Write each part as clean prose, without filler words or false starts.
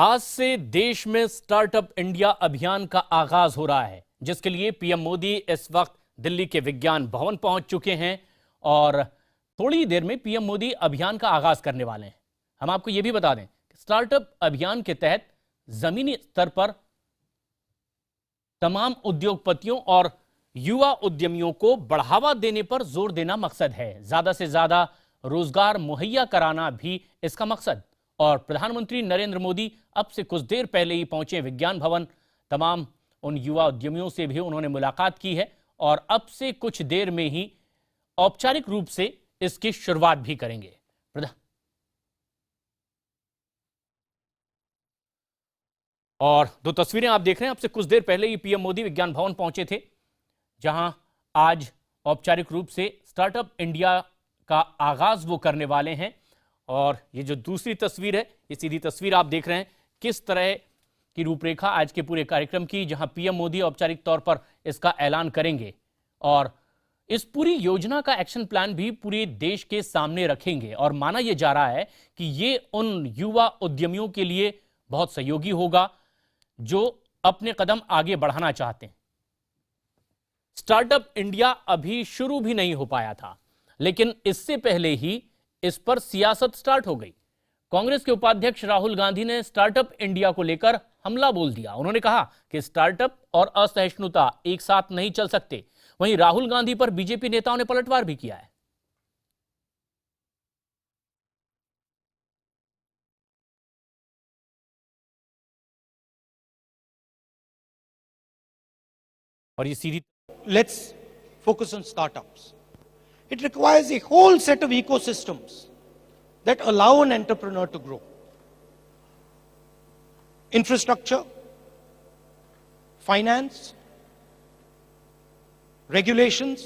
आज से देश में स्टार्टअप इंडिया अभियान का आगाज हो रहा है, जिसके लिए पीएम मोदी इस वक्त दिल्ली के विज्ञान भवन पहुंच चुके हैं और थोड़ी देर में पीएम मोदी अभियान का आगाज करने वाले हैं। हम आपको यह भी बता दें कि स्टार्टअप अभियान के तहत जमीनी स्तर पर तमाम उद्योगपतियों और युवा उद्यमियों को बढ़ावा देने पर जोर देना मकसद है। ज्यादा से ज्यादा रोजगार मुहैया कराना भी इसका मकसद। और प्रधानमंत्री नरेंद्र मोदी अब से कुछ देर पहले ही पहुंचे विज्ञान भवन। तमाम उन युवा उद्यमियों से भी उन्होंने मुलाकात की है और अब से कुछ देर में ही औपचारिक रूप से इसकी शुरुआत भी करेंगे। और दो तस्वीरें आप देख रहे हैं, अब से कुछ देर पहले ही पीएम मोदी विज्ञान भवन पहुंचे थे, जहां आज औपचारिक रूप से स्टार्टअप इंडिया का आगाज वो करने वाले हैं। और ये जो दूसरी तस्वीर है, ये सीधी तस्वीर आप देख रहे हैं किस तरह की रूपरेखा आज के पूरे कार्यक्रम की, जहां पीएम मोदी औपचारिक तौर पर इसका ऐलान करेंगे और इस पूरी योजना का एक्शन प्लान भी पूरे देश के सामने रखेंगे। और माना यह जा रहा है कि ये उन युवा उद्यमियों के लिए बहुत सहयोगी होगा जो अपने कदम आगे बढ़ाना चाहते हैं। स्टार्टअप इंडिया अभी शुरू भी नहीं हो पाया था, लेकिन इससे पहले ही इस पर सियासत स्टार्ट हो गई। कांग्रेस के उपाध्यक्ष राहुल गांधी ने स्टार्टअप इंडिया को लेकर हमला बोल दिया। उन्होंने कहा कि स्टार्टअप और असहिष्णुता एक साथ नहीं चल सकते। वहीं राहुल गांधी पर बीजेपी नेताओं ने पलटवार भी किया है। और ये सीधी Let's focus on startups. It requires a whole set of ecosystems that allow an entrepreneur to grow. Infrastructure, finance, regulations.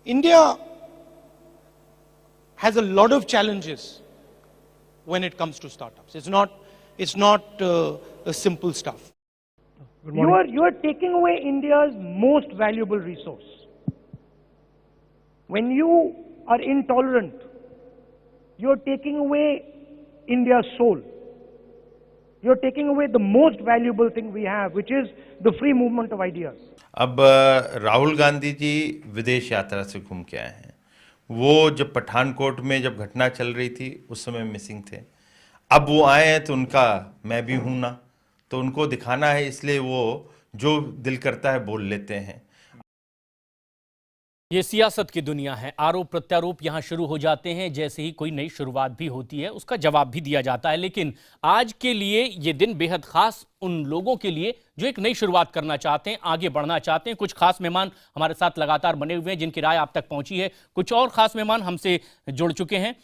India has a lot of challenges when it comes to startups. It's not a simple stuff. You are taking away India's most valuable resource. When you are intolerant, you are taking away India's soul. You are taking away the most valuable thing we have, which is the free movement of ideas. अब राहुल गांधी जी विदेश यात्रा से घूम के आए हैं। वो जब पठानकोट में जब घटना चल रही थी उस समय मिसिंग थे। अब वो आए हैं तो उनका मैं भी हूं ना, तो उनको दिखाना है, इसलिए वो जो दिल करता है बोल लेते हैं। ये सियासत की दुनिया है। आरोप प्रत्यारोप यहां शुरू हो जाते हैं। जैसे ही कोई नई शुरुआत भी होती है उसका जवाब भी दिया जाता है। लेकिन आज के लिए ये दिन बेहद खास उन लोगों के लिए जो एक नई शुरुआत करना चाहते हैं, आगे बढ़ना चाहते हैं। कुछ खास मेहमान हमारे साथ लगातार बने हुए हैं जिनकी राय आप तक पहुंची है। कुछ और खास मेहमान हमसे जुड़ चुके हैं।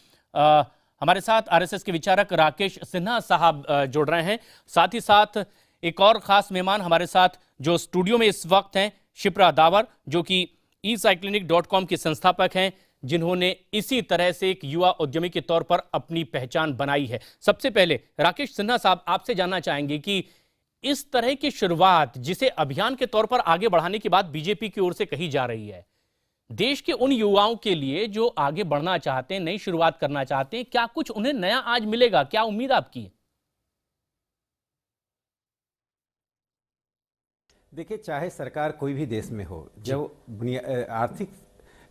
हमारे साथ आरएसएस के विचारक राकेश सिन्हा साहब जुड़ रहे हैं। साथ ही साथ एक और खास मेहमान हमारे साथ जो स्टूडियो में इस वक्त हैं, शिप्रा दावर, जो कि ecyclinic.com के संस्थापक हैं, जिन्होंने इसी तरह से एक युवा उद्यमी के तौर पर अपनी पहचान बनाई है। सबसे पहले राकेश सिन्हा साहब, आपसे जानना चाहेंगे कि इस तरह की शुरुआत जिसे अभियान के तौर पर आगे बढ़ाने की बात बीजेपी की ओर से कही जा रही है, देश के उन युवाओं के लिए जो आगे बढ़ना चाहते हैं, नई शुरुआत करना चाहते हैं, क्या कुछ उन्हें नया आज मिलेगा? क्या उम्मीद आपकी है? देखिए, चाहे सरकार कोई भी देश में हो, जब आर्थिक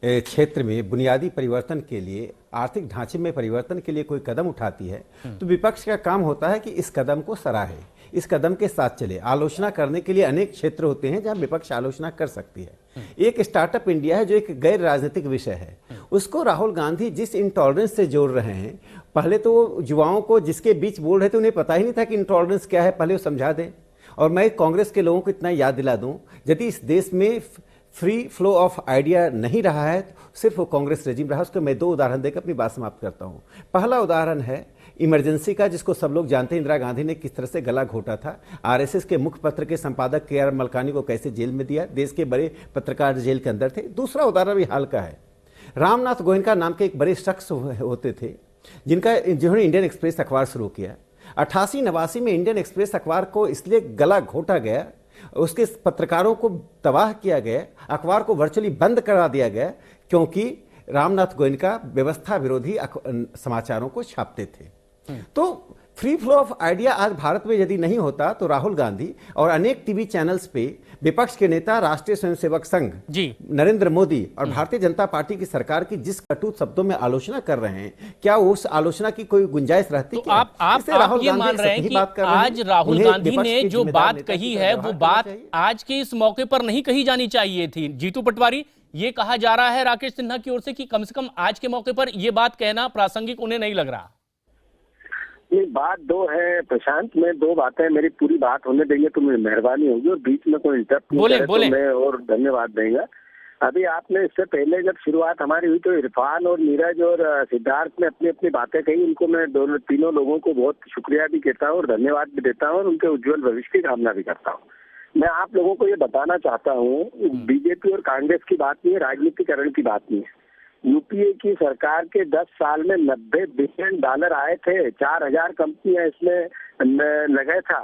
क्षेत्र में बुनियादी परिवर्तन के लिए, आर्थिक ढांचे में परिवर्तन के लिए कोई कदम उठाती है, तो विपक्ष का काम होता है कि इस कदम को सराहे, इस कदम के साथ चले। आलोचना करने के लिए अनेक क्षेत्र होते हैं जहां विपक्ष आलोचना कर सकती है। एक स्टार्टअप इंडिया है जो एक गैर राजनीतिक विषय है, उसको राहुल गांधी जिस इंटॉलरेंस से जोड़ रहे हैं, पहले तो युवाओं को जिसके बीच बोल रहे थे उन्हें पता ही नहीं था कि इंटॉलरेंस क्या है, पहले वो समझा दें। और मैं कांग्रेस के लोगों को इतना याद दिला दूं, यदि इस देश में फ्री फ्लो ऑफ आइडिया नहीं रहा है तो सिर्फ वो कांग्रेस रेजिम रहा। उसको मैं दो उदाहरण देकर अपनी बात समाप्त करता हूं। पहला उदाहरण है इमरजेंसी का, जिसको सब लोग जानते हैं इंदिरा गांधी ने किस तरह से गला घोटा था। आरएसएस के मुख्य पत्र के संपादक के.आर. मलकानी को कैसे जेल में दिया, देश के बड़े पत्रकार जेल के अंदर थे। दूसरा उदाहरण भी हाल का है। रामनाथ गोयनका नाम के एक बड़े शख्स होते थे जिन्होंने इंडियन एक्सप्रेस अखबार शुरू किया। 88-89 में इंडियन एक्सप्रेस अखबार को इसलिए गला घोटा गया, उसके पत्रकारों को तबाह किया गया, अखबार को वर्चुअली बंद करा दिया गया, क्योंकि रामनाथ गोयनका व्यवस्था विरोधी समाचारों को छापते थे। तो फ्री फ्लो ऑफ आइडिया आज भारत में यदि नहीं होता तो राहुल गांधी और अनेक टीवी चैनल्स पे विपक्ष के नेता राष्ट्रीय स्वयंसेवक संघ जी नरेंद्र मोदी और भारतीय जनता पार्टी की सरकार की जिस कटु शब्दों में आलोचना कर रहे हैं, क्या उस आलोचना की कोई गुंजाइश रहती? तो आप ये मान रहे हैं कि आज राहुल गांधी ने जो बात कही है वो बात आज के इस मौके पर नहीं कही जानी चाहिए थी? जीतू पटवारी, ये कहा जा रहा है राकेश सिन्हा की ओर से कम आज के मौके पर यह बात कहना प्रासंगिक उन्हें नहीं लग रहा। ये बात दो है प्रशांत, में दो बातें, मेरी पूरी बात होने देंगे तो मेरी मेहरबानी होगी, और बीच में कोई इंटरप्ट नहीं करे तो मैं और धन्यवाद देंगे। अभी आपने इससे पहले जब शुरुआत हमारी हुई तो इरफान और नीरज और सिद्धार्थ ने अपनी अपनी बातें कही, उनको मैं तीनों लोगों को बहुत शुक्रिया भी कहता हूँ और धन्यवाद भी देता हूँ और उनके उज्जवल भविष्य की कामना भी करता हूँ। मैं आप लोगों को ये बताना चाहता हूँ, बीजेपी और कांग्रेस की बात नहीं है, राजनीतिकरण की बात नहीं है। यूपीए की सरकार के 10 साल में $90 बिलियन आए थे, 4000 कंपनियां इसमें लगे था,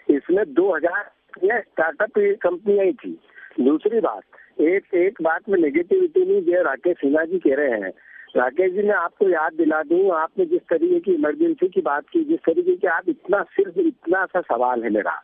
इसमें 2000 स्टार्टअप कंपनियां ही थी। दूसरी बात, एक बात में नेगेटिविटी नहीं जो राकेश सिन्हा जी कह रहे हैं। राकेश जी, मैं आपको याद दिला दूं, आपने जिस तरीके की इमरजेंसी की बात की, जिस तरीके की आप सिर्फ इतना सा सवाल है मेरा,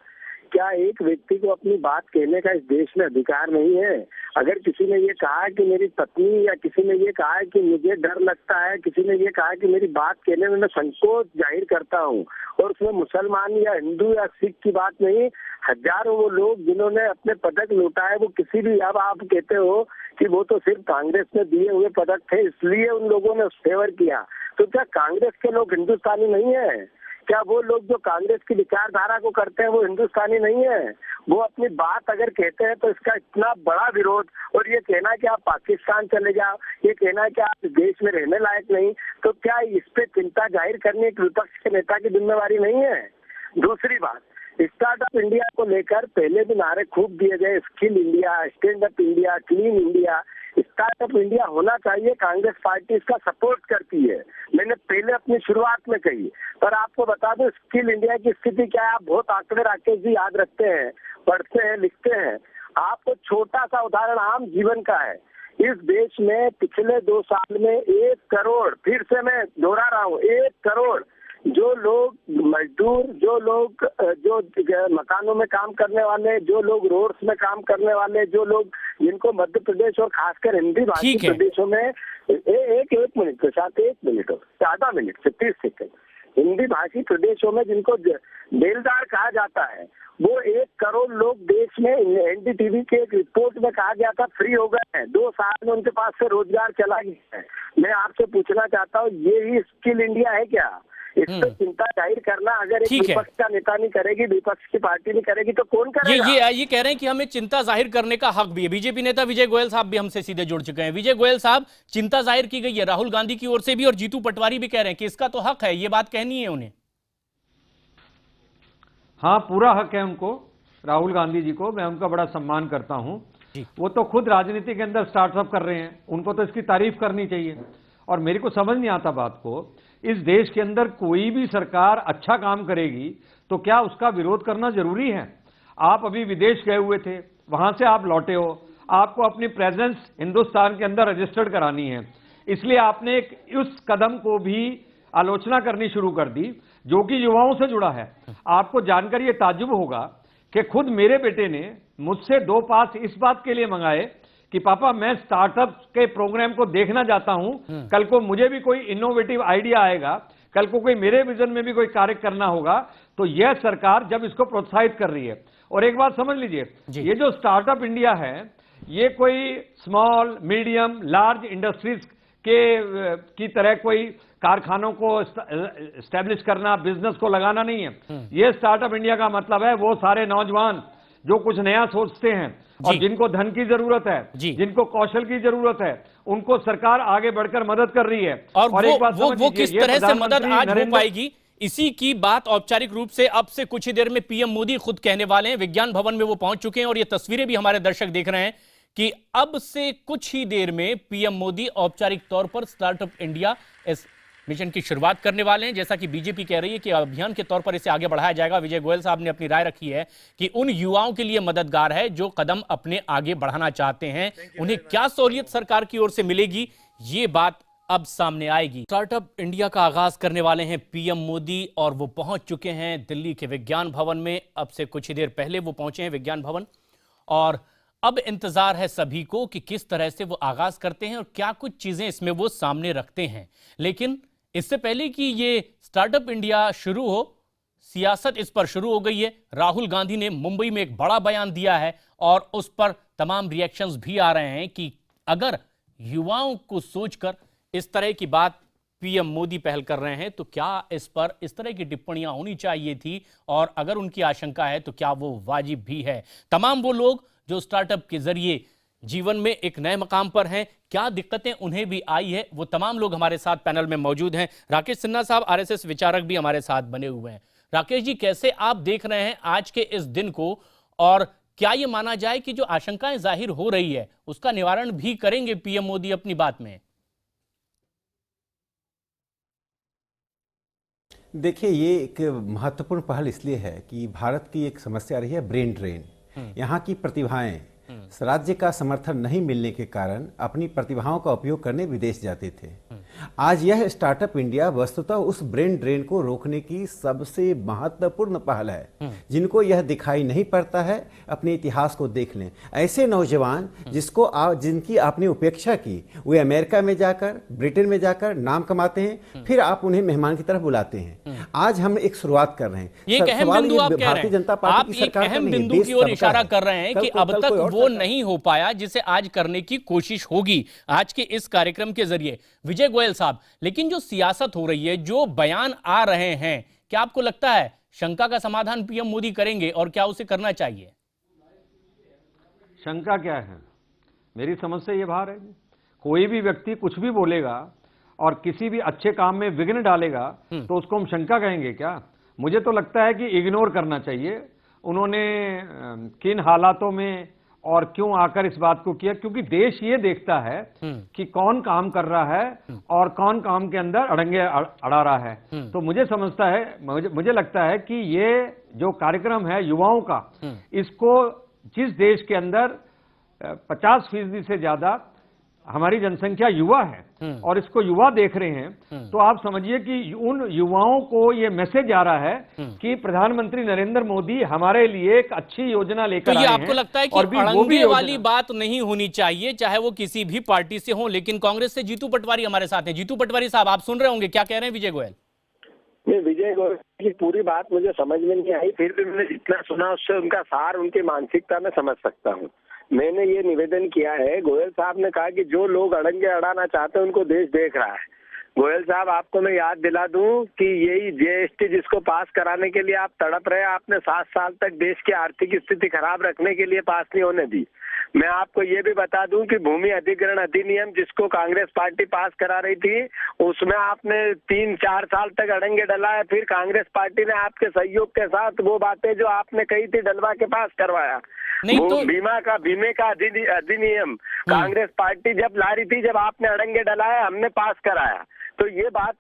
क्या एक व्यक्ति को अपनी बात कहने का इस देश में अधिकार नहीं है? अगर किसी ने ये कहा कि मेरी पत्नी, या किसी ने ये कहा कि मुझे डर लगता है, किसी ने ये कहा कि मेरी बात कहने में मैं संकोच जाहिर करता हूँ, और उसमें मुसलमान या हिंदू या सिख की बात नहीं, हजारों वो लोग जिन्होंने अपने पदक लौटाए, वो किसी भी, अब आप कहते हो कि वो तो सिर्फ कांग्रेस में दिए हुए पदक थे इसलिए उन लोगों ने फेवर किया, तो क्या कांग्रेस के लोग हिंदुस्तानी नहीं है? क्या वो लोग जो कांग्रेस की विचारधारा को करते हैं वो हिंदुस्तानी नहीं है? वो अपनी बात अगर कहते हैं तो इसका इतना बड़ा विरोध, और ये कहना कि आप पाकिस्तान चले जाओ, ये कहना कि आप देश में रहने लायक नहीं, तो क्या इस पे चिंता जाहिर करने एक विपक्ष के नेता की जिम्मेवारी नहीं है? दूसरी बात, स्टार्टअप इंडिया को लेकर पहले भी नारे खूब दिए गए, skill India, stand up India, clean India. Startup India होना चाहिए, कांग्रेस पार्टी इसका सपोर्ट करती है, मैंने पहले अपनी शुरुआत में कही। पर आपको बता दूं स्किल इंडिया की स्थिति क्या है, आप बहुत आंकड़े राकेश जी याद रखते हैं, पढ़ते हैं, लिखते हैं। आपको छोटा सा उदाहरण आम जीवन का है, इस देश में पिछले 2 साल में 1 करोड़, फिर से मैं दोहरा रहा हूँ, 1 करोड़ जो लोग मजदूर, जो लोग जो मकानों में काम करने वाले, जो लोग रोड्स में काम करने वाले, जो लोग जिनको मध्य प्रदेश और खासकर हिंदी भाषी प्रदेशों में एक मिनट के साथ 1 मिनट और आधा मिनट से 30 सेकंड, हिंदी भाषी प्रदेशों में जिनको बेलदार कहा जाता है, वो 1 करोड़ लोग देश में एनडीटीवी के एक रिपोर्ट में कहा गया था फ्री हो गए हैं, 2 साल में उनके पास से रोजगार चला गया है। मैं आपसे पूछना चाहता हूँ, ये ही स्किल इंडिया है क्या? इस पर चिंता जाहिर करना अगर एक विपक्ष का नेता नहीं करेगी, विपक्ष की पार्टी नहीं करेगी, तो कौन करेगा? ये कह रहे हैं कि हमें चिंता जाहिर करने का हक भी है। बीजेपी नेता विजय गोयल साहब भी हमसे सीधे जुड़ चुके हैं। विजय गोयल साहब, चिंता जाहिर की गई है राहुल गांधी की ओर से भी, और जीतू पटवारी भी कह रहे हैं कि इसका तो हक है, ये बात कहनी है उन्हें। हाँ, पूरा हक है उनको, राहुल गांधी जी को मैं उनका बड़ा सम्मान करता हूं। वो तो खुद राजनीति के अंदर स्टार्टअप कर रहे हैं, उनको तो इसकी तारीफ करनी चाहिए। और मेरे को समझ नहीं आता बात को, इस देश के अंदर कोई भी सरकार अच्छा काम करेगी तो क्या उसका विरोध करना जरूरी है? आप अभी विदेश गए हुए थे, वहां से आप लौटे हो, आपको अपनी प्रेजेंस हिंदुस्तान के अंदर रजिस्टर्ड करानी है, इसलिए आपने उस कदम को भी आलोचना करनी शुरू कर दी जो कि युवाओं से जुड़ा है। आपको जानकर यह ताज्जुब होगा कि खुद मेरे बेटे ने मुझसे 2 पास इस बात के लिए मंगाए कि पापा मैं स्टार्टअप के प्रोग्राम को देखना चाहता हूं, कल को मुझे भी कोई इनोवेटिव आइडिया आएगा, कल को कोई मेरे विजन में भी कोई कार्य करना होगा, तो यह सरकार जब इसको प्रोत्साहित कर रही है। और एक बात समझ लीजिए, ये जो स्टार्टअप इंडिया है, ये कोई स्मॉल, मीडियम, लार्ज इंडस्ट्रीज की तरह कोई कारखानों को एस्टेब्लिश करना, बिजनेस को लगाना नहीं है। ये स्टार्टअप इंडिया का मतलब है वो सारे नौजवान जो कुछ नया सोचते हैं और जिनको धन की जरूरत है, जिनको कौशल की जरूरत है, उनको सरकार आगे बढ़कर मदद कर रही है। और एक बात वो किस तरह से मदद आज हो पाएगी, इसी की बात औपचारिक रूप से अब से कुछ ही देर में पीएम मोदी खुद कहने वाले हैं। विज्ञान भवन में वो पहुंच चुके हैं और ये तस्वीरें भी हमारे दर्शक देख रहे हैं कि अब से कुछ ही देर में पीएम मोदी औपचारिक तौर पर स्टार्टअप इंडिया इस मिशन की शुरुआत करने वाले हैं। जैसा कि बीजेपी कह रही है कि अभियान के तौर पर इसे आगे बढ़ाया जाएगा। विजय गोयल साहब ने अपनी राय रखी है कि उन युवाओं के लिए मददगार है जो कदम अपने आगे बढ़ाना चाहते हैं, उन्हें क्या सहूलियत सरकार की ओर से मिलेगी, ये बात अब सामने आएगी। स्टार्टअप इंडिया का आगाज करने वाले हैं पीएम मोदी और वो पहुंच चुके हैं दिल्ली के विज्ञान भवन में। अब से कुछ ही देर पहले वो पहुंचे हैं विज्ञान भवन और अब इंतजार है सभी को कि किस तरह से वो आगाज करते हैं और क्या कुछ चीजें इसमें वो सामने रखते हैं। लेकिन इससे पहले कि ये स्टार्टअप इंडिया शुरू हो, सियासत इस पर शुरू हो गई है। राहुल गांधी ने मुंबई में एक बड़ा बयान दिया है और उस पर तमाम रिएक्शंस भी आ रहे हैं कि अगर युवाओं को सोचकर इस तरह की बात पीएम मोदी पहल कर रहे हैं तो क्या इस पर इस तरह की टिप्पणियां होनी चाहिए थी, और अगर उनकी आशंका है तो क्या वो वाजिब भी है। तमाम वो लोग जो स्टार्टअप के जरिए जीवन में एक नए मकाम पर हैं, क्या दिक्कतें उन्हें भी आई है, वो तमाम लोग हमारे साथ पैनल में मौजूद हैं। राकेश सिन्हा साहब आरएसएस विचारक भी हमारे साथ बने हुए हैं। राकेश जी, कैसे आप देख रहे हैं आज के इस दिन को, और क्या ये माना जाए कि जो आशंकाएं जाहिर हो रही है उसका निवारण भी करेंगे पीएम मोदी अपनी बात में? देखिए, ये एक महत्वपूर्ण पहल इसलिए है कि भारत की एक समस्या रही है ब्रेन ड्रेन। यहाँ की प्रतिभाएं राज्य का समर्थन नहीं मिलने के कारण अपनी प्रतिभाओं का उपयोग करने विदेश जाते थे। आज यह स्टार्टअप इंडिया वस्तुतः उस ब्रेन ड्रेन को रोकने की सबसे महत्वपूर्ण पहल है। जिनको यह दिखाई नहीं पड़ता है, अपने इतिहास को देख लें। ऐसे नौजवान जिनकी आपने उपेक्षा की, वे अमेरिका में जाकर, ब्रिटेन में जाकर नाम कमाते हैं, फिर आप उन्हें मेहमान की तरह बुलाते हैं। आज हम एक शुरुआत कर रहे हैं। ये एक अहम बिंदु आप कह रहे हैं, जनता पार्टी की सरकार अहम बिंदु की ओर इशारा कर रहे हैं कि अब तक वो नहीं हो पाया जिसे आज करने की कोशिश होगी आज के इस कार्यक्रम के जरिए। विजय गोयल साहब, लेकिन जो सियासत हो रही है, जो बयान आ रहे हैं, क्या आपको लगता है शंका का समाधान पीएम मोदी करेंगे और क्या उसे करना चाहिए? शंका क्या है? मेरी समझ से ये बाहर है। कोई भी व्यक्ति कुछ भी बोलेगा और किसी भी अच्छे काम में विघ्न डालेगा तो उसको हम शंका कहेंगे क्या? मुझे तो लगता है कि इग्नोर करना चाहिए। उन्होंने किन हालातों में और क्यों आकर इस बात को किया, क्योंकि देश ये देखता है कि कौन काम कर रहा है और कौन काम के अंदर अड़ंगे अड़ा रहा है। तो मुझे लगता है कि ये जो कार्यक्रम है युवाओं का, इसको जिस देश के अंदर 50% से ज्यादा हमारी जनसंख्या युवा है और इसको युवा देख रहे हैं, तो आप समझिए कि उन युवाओं को ये मैसेज आ रहा है कि प्रधानमंत्री नरेंद्र मोदी हमारे लिए एक अच्छी योजना लेकर आए हैं। तो ये आपको लगता है कि अड़ंगे वाली बात नहीं होनी चाहिए, चाहे वो किसी भी पार्टी से हो? लेकिन कांग्रेस से जीतू पटवारी हमारे साथ हैं। जीतू पटवारी साहब, आप सुन रहे होंगे, क्या कह रहे हैं विजय गोयल? नहीं, विजय गोयल की पूरी बात मुझे समझ में नहीं आई, फिर भी मैंने जितना सुना उससे उनका सार, उनकी मानसिकता में समझ सकता हूँ। मैंने ये निवेदन किया है, गोयल साहब ने कहा कि जो लोग अड़ंगे अड़ाना चाहते हैं उनको देश देख रहा है। गोयल साहब, आपको मैं याद दिला दूं कि यही जीएसटी जिसको पास कराने के लिए आप तड़प रहे, आपने 7 साल तक देश की आर्थिक स्थिति खराब रखने के लिए पास नहीं होने दी। मैं आपको ये भी बता दूं कि भूमि अधिग्रहण अधिनियम जिसको कांग्रेस पार्टी पास करा रही थी, उसमें आपने 3-4 साल तक अड़ंगे डलाए, फिर कांग्रेस पार्टी ने आपके सहयोग के साथ वो बातें जो आपने कही थी डलवा के पास करवाया। तो बीमे का अधिनियम कांग्रेस पार्टी जब ला रही थी, जब आपने अड़ंगे डलाया, हमने पास कराया। तो ये बात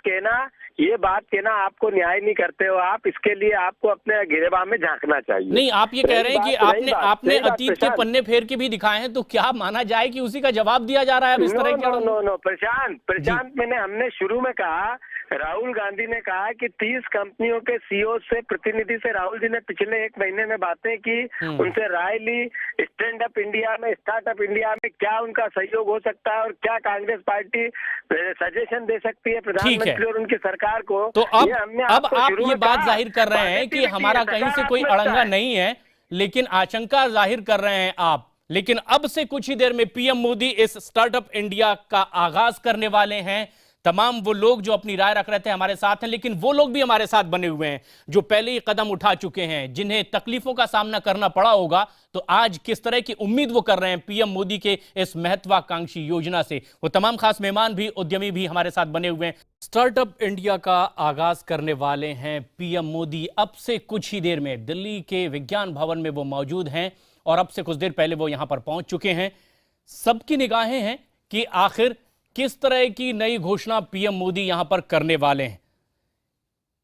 कहना आपको न्याय नहीं करते हो आप। इसके लिए आपको अपने गिरेबान में झांकना चाहिए। नहीं, आप ये कह रहे हैं कि आपने अतीत के पन्ने फेर के भी दिखाए हैं, तो क्या माना जाए कि उसी का जवाब दिया जा रहा है अब इस तरह के? नो, प्रशांत हमने शुरू में कहा, राहुल गांधी ने कहा कि 30 कंपनियों के सीईओ से, प्रतिनिधि से राहुल जी ने पिछले 1 महीने में बातें की, उनसे राय ली। स्टैंड अप इंडिया में, स्टार्टअप इंडिया में क्या उनका सहयोग हो सकता है और क्या कांग्रेस पार्टी सजेशन दे सकती है प्रधानमंत्री और उनकी सरकार को। तो अब आप ये बात जाहिर कर रहे हैं कि हमारा कहीं से कोई अड़ंगा नहीं है, लेकिन आशंका जाहिर कर रहे हैं आप। लेकिन अब से कुछ ही देर में पीएम मोदी इस स्टार्टअप इंडिया का आगाज करने वाले हैं। तमाम वो लोग जो अपनी राय रख रहे थे हमारे साथ हैं, लेकिन वो लोग भी हमारे साथ बने हुए हैं जो पहले ही कदम उठा चुके हैं, जिन्हें तकलीफों का सामना करना पड़ा होगा। तो आज किस तरह की उम्मीद वो कर रहे हैं पीएम मोदी के इस महत्वाकांक्षी योजना से, वो तमाम खास मेहमान भी, उद्यमी भी हमारे साथ बने हुए हैं। स्टार्टअप इंडिया का आगाज करने वाले हैं पीएम मोदी। अब से कुछ ही देर में दिल्ली के विज्ञान भवन में वो मौजूद हैं और अब से कुछ देर पहले वो यहां पर पहुंच चुके हैं। सबकी निगाहें हैं कि आखिर किस तरह की नई घोषणा पीएम मोदी यहां पर करने वाले हैं।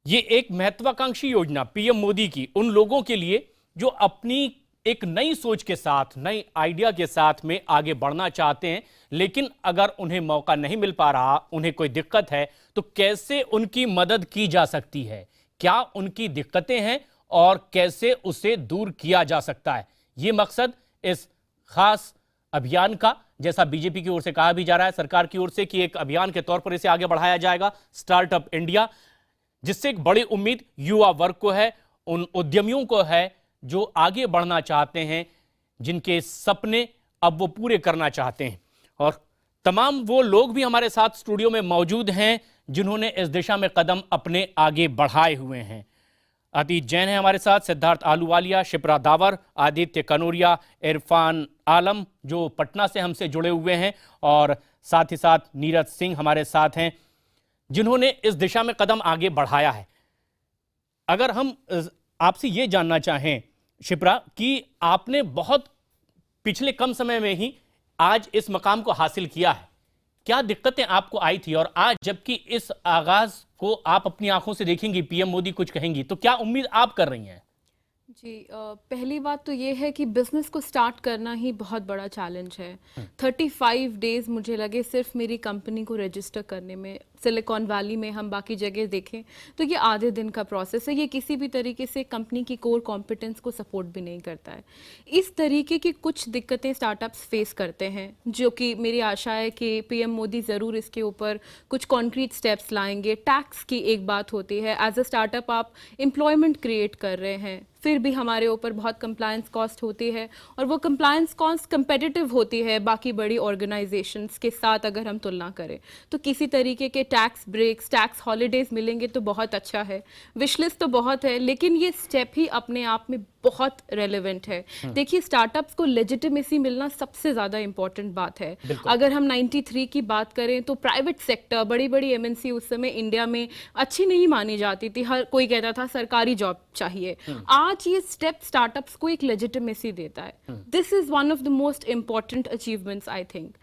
ये एक महत्वाकांक्षी योजना पीएम मोदी की उन लोगों के लिए जो अपनी एक नई सोच के साथ, नई आइडिया के साथ में आगे बढ़ना चाहते हैं, लेकिन अगर उन्हें मौका नहीं मिल पा रहा, उन्हें कोई दिक्कत है, तो कैसे उनकी मदद की जा सकती है? क्या उनकी दिक्कतें हैं और कैसे उसे दूर किया जा सकता है? ये मकसद इस खास अभियान का, जैसा बीजेपी की ओर से कहा भी जा रहा है, सरकार की ओर से, कि एक अभियान के तौर पर इसे आगे बढ़ाया जाएगा, स्टार्टअप इंडिया, जिससे एक बड़ी उम्मीद युवा वर्ग को है, उन उद्यमियों को है जो आगे बढ़ना चाहते हैं, जिनके सपने अब वो पूरे करना चाहते हैं। और तमाम वो लोग भी हमारे साथ स्टूडियो में मौजूद हैं जिन्होंने इस दिशा में कदम अपने आगे बढ़ाए हुए हैं। अतीत जैन है हमारे साथ, सिद्धार्थ आलूवालिया, शिप्रा दावर, आदित्य कनोरिया, इरफान आलम जो पटना से हमसे जुड़े हुए हैं, और साथ ही साथ नीरज सिंह हमारे साथ हैं जिन्होंने इस दिशा में कदम आगे बढ़ाया है। अगर हम आपसे ये जानना चाहें शिप्रा कि आपने बहुत पिछले कम समय में ही आज इस मकाम को हासिल किया है, क्या दिक्कतें आपको आई थी, और आज जबकि इस आगाज को आप अपनी आंखों से देखेंगी, पीएम मोदी कुछ कहेंगी, तो क्या उम्मीद आप कर रही हैं? जी, पहली बात तो ये है कि बिज़नेस को स्टार्ट करना ही बहुत बड़ा चैलेंज है। 35 डेज़ मुझे लगे सिर्फ मेरी कंपनी को रजिस्टर करने में। सिलिकॉन वैली में हम बाकी जगह देखें तो ये आधे दिन का प्रोसेस है। ये किसी भी तरीके से कंपनी की कोर कॉम्पिटेंस को सपोर्ट भी नहीं करता है। इस तरीके की कुछ दिक्कतें स्टार्टअप्स फेस करते हैं, जो कि मेरी आशा है कि पीएम मोदी ज़रूर इसके ऊपर कुछ कॉन्क्रीट स्टेप्स लाएंगे। टैक्स की एक बात होती है, एज अ स्टार्टअप आप एम्प्लॉयमेंट क्रिएट कर रहे हैं, फिर भी हमारे ऊपर बहुत कंप्लायंस कॉस्ट होती है, और वो कंप्लायंस कॉस्ट कंपेटिटिव होती है बाकी बड़ी ऑर्गेनाइजेशंस के साथ अगर हम तुलना करें। तो किसी तरीके के टैक्स ब्रेक्स, टैक्स हॉलीडेज मिलेंगे तो बहुत अच्छा है। विशलिस्ट तो बहुत है, लेकिन ये स्टेप ही अपने आप में बहुत रेलेवेंट है। देखिए, स्टार्टअप्स को लेजिटिमेसी मिलना सबसे ज़्यादा इंपॉर्टेंट बात है। अगर हम 93 की बात करें तो प्राइवेट सेक्टर, बड़ी बड़ी एमएनसी उस समय इंडिया में अच्छी नहीं मानी जाती थी, हर कोई कहता था सरकारी जॉब चाहिए। आज ये स्टेप स्टार्टअप्स को एक लेजिटिमेसी देता है। This is one of the most important achievements I think,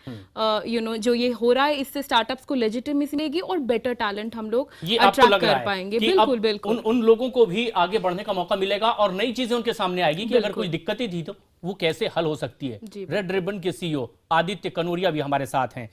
जो ये हो रहा है, इससे स्टार्टअप्स को लेजिटिमेसी मिलेगी और बेटर टैलेंट हम लोग अट्रैक्ट कर पाएंगे। बिल्कुल बिल्कुल, उन लोगों को भी आगे बढ़ने का मौका मिलेगा और नई चीजें उनके सामने आएगी कि अगर कोई दिक्कतें थी तो वो कैसे हल हो सकती है। रेड रिबन के सीईओ आदित्य कनोरिया भी हमारे साथ हैं।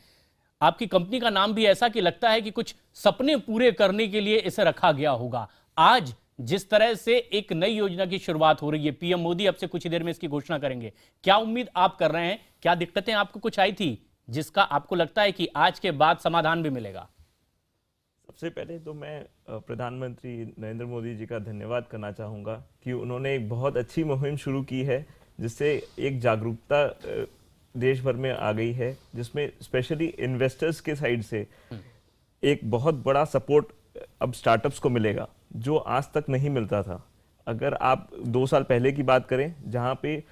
आपकी कंपनी का नाम भी ऐसा कि लगता है कि कुछ सपने पूरे करने के लिए इसे रखा गया होगा। आज जिस तरह से एक नई योजना की शुरुआत हो रही है, पीएम मोदी अब से कुछ ही देर में इसकी घोषणा करेंगे, क्या उम्मीद आप कर रहे हैं? क्या दिक्कतें आपको कुछ आई थी जिसका आपको लगता है कि आज के बाद समाधान भी मिलेगा? सबसे पहले तो मैं प्रधानमंत्री नरेंद्र मोदी जी का धन्यवाद करना चाहूँगा कि उन्होंने एक बहुत अच्छी मुहिम शुरू की है, जिससे एक जागरूकता देश भर में आ गई है, जिसमें स्पेशली इन्वेस्टर्स के साइड से एक बहुत बड़ा सपोर्ट अब स्टार्टअप्स को मिलेगा, जो आज तक नहीं मिलता था। अगर आप 2 साल पहले की बात करें, जहाँ पे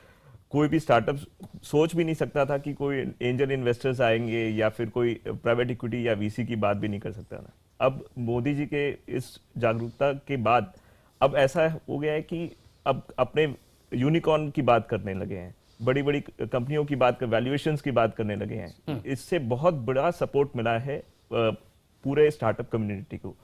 कोई भी स्टार्टअप सोच भी नहीं सकता था कि कोई एंजल इन्वेस्टर्स आएंगे या फिर कोई प्राइवेट इक्विटी या वीसी की बात भी नहीं कर सकता था। अब मोदी जी के इस जागरूकता के बाद अब ऐसा हो गया है कि अब अपने यूनिकॉर्न की बात करने लगे हैं, बड़ी बड़ी कंपनियों की बात कर, वैल्यूएशंस की बात करने लगे हैं। इससे बहुत बड़ा सपोर्ट मिला है पूरे स्टार्टअप कम्युनिटी को।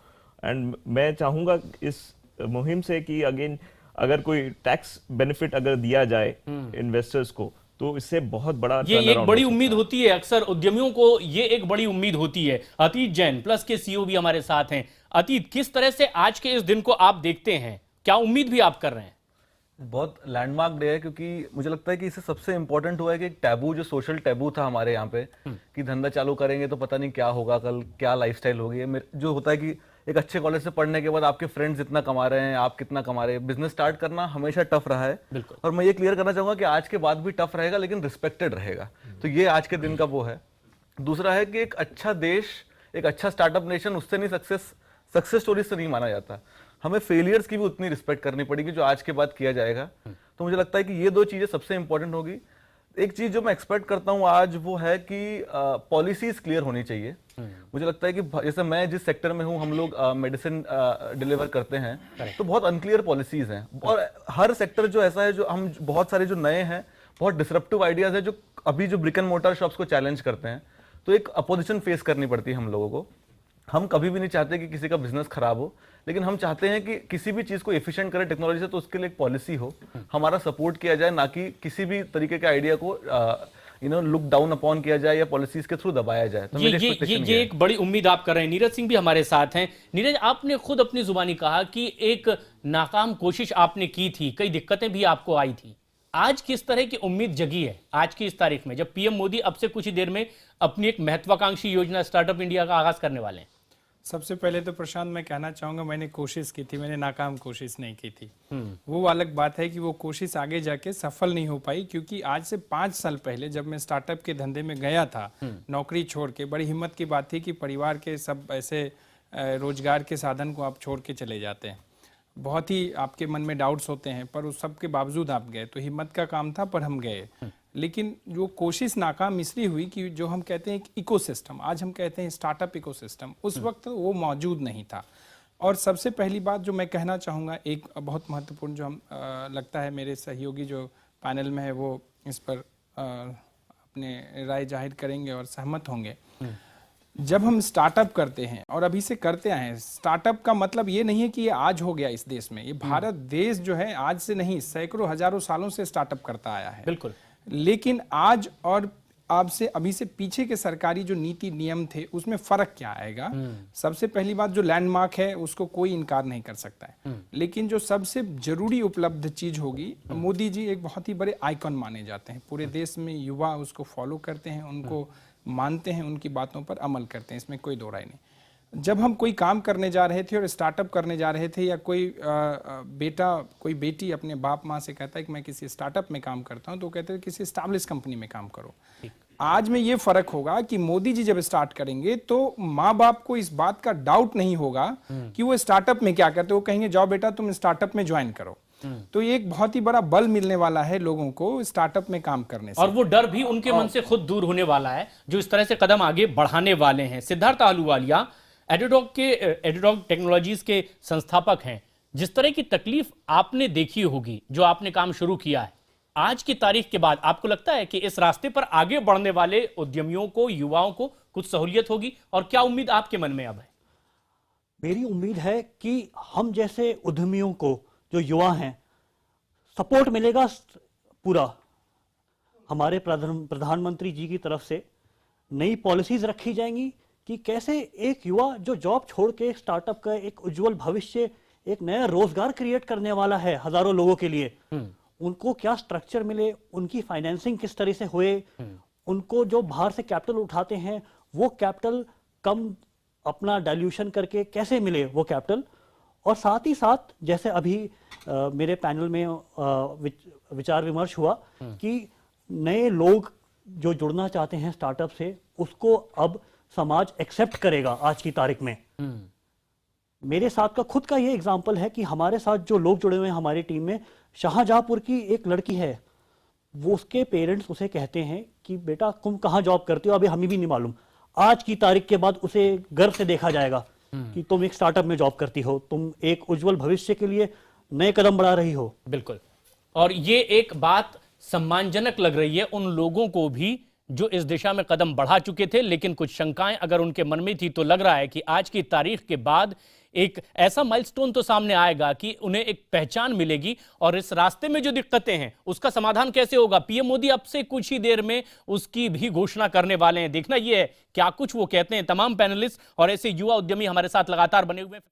एंड मैं चाहूँगा इस मुहिम से कि अगेन अगर कोई टैक्स बेनिफिट अगर दिया जाए इन्वेस्टर्स को, तो इससे बहुत बड़ा ये एक बड़ी उम्मीद होती है। अक्सर उद्यमियों को ये एक बड़ी उम्मीद होती है। अतीत जैन प्लस के सीईओ भी हमारे साथ हैं। अतीत, किस तरह से आज के इस दिन को आप देखते हैं? क्या उम्मीद भी आप कर रहे हैं? बहुत लैंडमार्क डे है, क्योंकि मुझे लगता है कि इससे सबसे इंपॉर्टेंट हुआ है कि एक टैबू, जो सोशल टैबू था हमारे यहाँ पे कि धंधा चालू करेंगे तो पता नहीं क्या होगा, कल क्या लाइफस्टाइल होगी। जो होता है कि एक अच्छे कॉलेज से पढ़ने के बाद आपके फ्रेंड्स जितना कमा रहे हैं, आप कितना कमा रहे हैं, बिजनेस स्टार्ट करना हमेशा टफ रहा है। और मैं ये क्लियर करना चाहूंगा कि आज के बाद भी टफ रहेगा, लेकिन रिस्पेक्टेड रहेगा। तो ये आज के दिन का वो है। दूसरा है कि एक अच्छा देश, एक अच्छा स्टार्टअप नेशन उससे नहीं, सक्सेस स्टोरी से नहीं माना जाता। हमें फेलियर्स की भी उतनी रिस्पेक्ट करनी पड़ेगी जो आज के बाद किया जाएगा। तो मुझे लगता है कि ये 2 चीजें सबसे इंपॉर्टेंट होगी। एक चीज जो मैं एक्सपेक्ट करता हूँ आज, वो है कि पॉलिसीज क्लियर होनी चाहिए। मुझे लगता है कि जैसे मैं जिस सेक्टर में हूँ, हम लोग मेडिसिन डिलीवर करते हैं, तो बहुत अनक्लियर पॉलिसीज हैं। और हर सेक्टर जो ऐसा है, जो हम बहुत सारे जो नए हैं, बहुत डिसरप्टिव आइडियाज है, जो अभी जो ब्रिक एंड मोर्टर शॉप्स को चैलेंज करते हैं, तो एक अपोजिशन फेस करनी पड़ती है हम लोगों को। हम कभी भी नहीं चाहते कि किसी का बिजनेस खराब हो, लेकिन हम चाहते हैं कि किसी भी चीज को एफिशिएंट करें टेक्नोलॉजी से, तो उसके लिए एक पॉलिसी हो, हमारा सपोर्ट किया जाए, ना कि किसी भी तरीके के आइडिया को लुक डाउन अपॉन किया जाए या पॉलिसीज के थ्रू दबाया जाए। तो ये एक बड़ी उम्मीद आप कर रहे हैं। नीरज सिंह भी हमारे साथ हैं। नीरज, आपने खुद अपनी जुबानी कहा कि एक नाकाम कोशिश आपने की थी, कई दिक्कतें भी आपको आई थी। आज किस तरह की उम्मीद जगी है आज की इस तारीख में, जब पीएम मोदी अब से कुछ ही देर में अपनी एक महत्वाकांक्षी योजना स्टार्टअप इंडिया का आगाज करने वाले हैं? सबसे पहले तो प्रशांत, मैं कहना चाहूंगा, मैंने कोशिश की थी, मैंने नाकाम कोशिश नहीं की थी। वो अलग बात है कि वो कोशिश आगे जाके सफल नहीं हो पाई, क्योंकि आज से 5 साल पहले जब मैं स्टार्टअप के धंधे में गया था, नौकरी छोड़ के, बड़ी हिम्मत की बात थी कि परिवार के सब ऐसे रोजगार के साधन को आप छोड़ के चले जाते हैं। बहुत ही आपके मन में डाउट्स होते हैं, पर उस सब के बावजूद आप गए, तो हिम्मत का काम था, पर हम गए। लेकिन जो कोशिश नाकाम इसलिए हुई कि जो हम कहते हैं एक इकोसिस्टम, आज हम कहते हैं स्टार्टअप इकोसिस्टम, उस वक्त वो मौजूद नहीं था। और सबसे पहली बात जो मैं कहना चाहूँगा, एक बहुत महत्वपूर्ण जो हम लगता है मेरे सहयोगी जो पैनल में है वो इस पर अपने राय जाहिर करेंगे और सहमत होंगे। जब हम स्टार्टअप करते हैं, और अभी से करते आए हैं, स्टार्टअप का मतलब ये नहीं है कि ये आज हो गया इस देश में। ये भारत देश जो है आज से नहीं, सैकड़ों हजारों सालों से स्टार्टअप करता आया है। बिल्कुल। लेकिन आज और आपसे अभी से पीछे के सरकारी जो नीति नियम थे उसमें फर्क क्या आएगा? सबसे पहली बात, जो लैंडमार्क है उसको कोई इनकार नहीं कर सकता है, लेकिन जो सबसे जरूरी उपलब्ध चीज होगी, मोदी जी एक बहुत ही बड़े आइकॉन माने जाते हैं, पूरे देश में युवा उसको फॉलो करते हैं, उनको मानते हैं, उनकी बातों पर अमल करते हैं, इसमें कोई दो राय नहीं। जब हम कोई काम करने जा रहे थे और स्टार्टअप करने जा रहे थे, या कोई बेटा कोई बेटी अपने बाप माँ से कहता है कि मैं किसी स्टार्टअप में काम करता हूँ, तो कहते हैं किसी स्टैब्लिश कंपनी में काम करो। आज में ये फर्क होगा कि मोदी जी जब स्टार्ट करेंगे तो माँ बाप को इस बात का डाउट नहीं होगा कि वो स्टार्टअप में क्या करते, वो कहेंगे जाओ बेटा तुम स्टार्टअप में ज्वाइन करो। तो ये एक बहुत ही बड़ा बल मिलने वाला है लोगों को स्टार्टअप में काम करने से, और वो डर भी उनके मन से खुद दूर होने वाला है जो इस तरह से कदम आगे बढ़ाने वाले हैं। सिद्धार्थ अहलूवालिया एडिडॉग टेक्नोलॉजीज के संस्थापक हैं। जिस तरह की तकलीफ आपने देखी होगी जो आपने काम शुरू किया है, आज की तारीख के बाद आपको लगता है कि इस रास्ते पर आगे बढ़ने वाले उद्यमियों को, युवाओं को कुछ सहूलियत होगी? और क्या उम्मीद आपके मन में अब है? मेरी उम्मीद है कि हम जैसे उद्यमियों को, जो युवा हैं, सपोर्ट मिलेगा पूरा। हमारे प्रधानमंत्री जी की तरफ से नई पॉलिसीज रखी जाएंगी कि कैसे एक युवा जो जॉब छोड़ के स्टार्टअप का एक उज्जवल भविष्य, एक नया रोजगार क्रिएट करने वाला है हजारों लोगों के लिए, उनको क्या स्ट्रक्चर मिले, उनकी फाइनेंसिंग किस तरह से होए, उनको जो बाहर से कैपिटल उठाते हैं वो कैपिटल कम अपना डाइल्यूशन करके कैसे मिले वो कैपिटल। और साथ ही साथ जैसे अभी मेरे पैनल में विचार विमर्श हुआ कि नए लोग जो जुड़ना चाहते हैं स्टार्टअप से, उसको अब समाज एक्सेप्ट करेगा आज की तारीख में। मेरे साथ का खुद का ये एग्जाम्पल है कि हमारे साथ जो लोग जुड़े हुए हैं हमारी टीम में, शाहजहांपुर की एक लड़की है, वो उसके पेरेंट्स उसे कहते हैं कि बेटा तुम कहाँ जॉब करते हो, अभी हमें भी नहीं मालूम। आज की तारीख के बाद उसे गर्व से देखा जाएगा कि तुम एक स्टार्टअप में जॉब करती हो, तुम एक उज्जवल भविष्य के लिए नए कदम बढ़ा रही हो। बिल्कुल, और ये एक बात सम्मानजनक लग रही है उन लोगों को भी जो इस दिशा में कदम बढ़ा चुके थे, लेकिन कुछ शंकाएं अगर उनके मन में थी तो लग रहा है कि आज की तारीख के बाद एक ऐसा माइलस्टोन तो सामने आएगा कि उन्हें एक पहचान मिलेगी। और इस रास्ते में जो दिक्कतें हैं उसका समाधान कैसे होगा, पीएम मोदी अब से कुछ ही देर में उसकी भी घोषणा करने वाले हैं। देखना यह है क्या कुछ वो कहते हैं। तमाम पैनलिस्ट और ऐसे युवा उद्यमी हमारे साथ लगातार बने हुए हैं।